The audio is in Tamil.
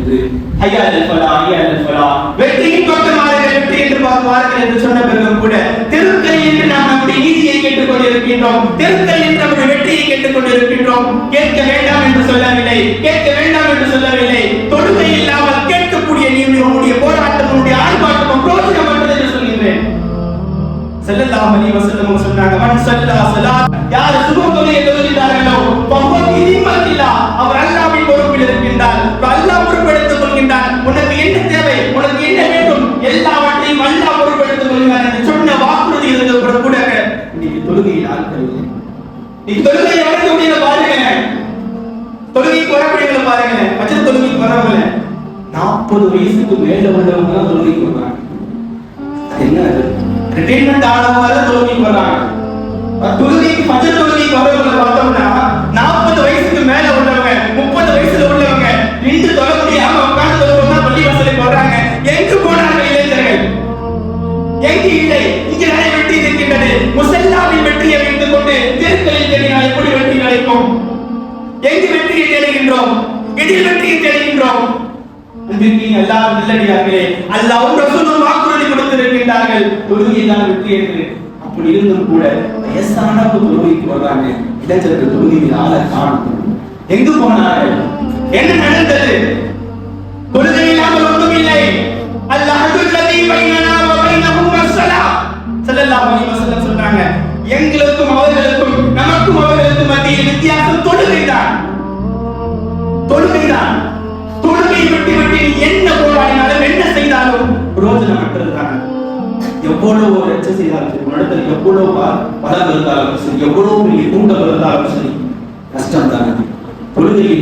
என்று வெற்றியின் பக்கமாக வெற்றி என்று வாருங்கள் என்று சொன்ன பிறகும் கூட தெருக்கள் என்று நாம் நம்முடைய நீதியை கேட்டுக் கொண்டிருக்கின்றோம், தெருக்கள் என்று நம்முடைய வெற்றியை கேட்டுக் கொண்டிருக்கின்றோம். கேட்க வேண்டாம் என்று சொல்லவில்லை, கேட்க வேண்டாம் என்று சொல்லவில்லை. தொழுகை இல்லாமல் கேட்கக்கூடிய உன்னுடைய போராட்டம், உன்னுடைய ஆர்ப்பாட்டம் பிரோஜனமற்றது என்று சொல்கின்றேன். ஸல்லல்லாஹு அலைஹி வஸல்லம் சொன்னாங்க, மன் ஸல்லா ஸலாத், யார் சுபஹ் தொழுகை தொழுகிறார்களோ ஃபஹுவ ஃபீ திம்மத்தில்லாஹ், அவர் அல்லாஹ்வின் பொறுப்பில் இருக்கின்றார், அல்லாஹ் பொறுப்பெடுத்துக் கொள்கின்றார். உனக்கு என்ன தேவை, உனக்கு என்ன வேண்டும், எல்லாவற்றையும் அல்லாஹ் பொறுப்பெடுத்துக் கொள்கிறார் என்று சொன்ன வாக்குறுதி இருந்தது கூட இன்னைக்கு தொழுகையில் ஆட்கள் இல்லை. இன்னைக்கு தொழுகை வரக்கூடிய பாருங்க, தொழுகைக்கு வரக்கூடியவங்களை பாருங்க, பஜர் தொழுகைக்கு வரவங்க 40 வயசுக்கு மேல உள்ளவங்க தான் தொழுகைக்கு வர்றாங்க. என்ன ரிட்டைர்மென்ட் ஆனவங்க தொழுகைக்கு வர்றாங்க. தொழுகைக்கு பஜர் தொழுகைக்கு வரவங்களை பார்த்தோம்னா 40 வயசுக்கு மேல உள்ளவங்க, 30 வயசுல உள்ளவங்க நின்று தொழ முடியாம உட்கார்ந்து தொழுவங்க பள்ளி வாசலுக்கு வர்றாங்க. எங்கு போனார்கள் இளைஞர்கள்? எங்கு இல்லை? இங்கே நிறைய வெற்றி இருக்கின்றது. முசல்லாவின் வெற்றியை வைத்துக் கொண்டு தெருக்களில் தேடினால் எப்படி வெற்றி கிடைக்கும்? எங்கு வெற்றியை தேடுகின்றோம்? எதில் வெற்றியை தேடுகின்றோம்? அல்லாஹ் நல்லடியார்களே, அல்லாஹ்வும் ரசூலும் வாக்குறுதி கொடுத்திருக்கின்றார்கள் தொழுகை தான் வெற்றி என்று. அப்படி இருந்தும் கூட வயசானவங்க தொழுகைக்கு வர்றாங்க, இளைஞர்கள் தொழுகையில் ஆள காணும். எங்கு போனார்கள்? என்ன நடந்தது? தொழுகை இல்லாமல் ஒன்றும் இல்லை. அல்லாஹுல்லதி பைனனா வ பைனஹும் ஸலாத். ஸல்லல்லாஹு அலைஹி வஸல்லம் சொன்னாங்க, எங்களுக்கும் அவர்களுக்கும் நமக்கும் அவர்களுக்கும் மத்தியில் வித்தியாசம் தொழுகைதான். தொழுகைதான். தொழுகை விட்டு விட்டு என்ன போராடினாலும் என்ன செய்தாலும் பிரயோஜனமற்றதுதான். எவ்வளவு ரச்சை செய்தாலும் சரி, உன்னிடத்தில் எவ்வளவு பலம் இருந்தாலும் சரி, எவ்வளவு பெரிய கூட்டம் இருந்தாலும் சரி, கஷ்டம் தான். தொழுகை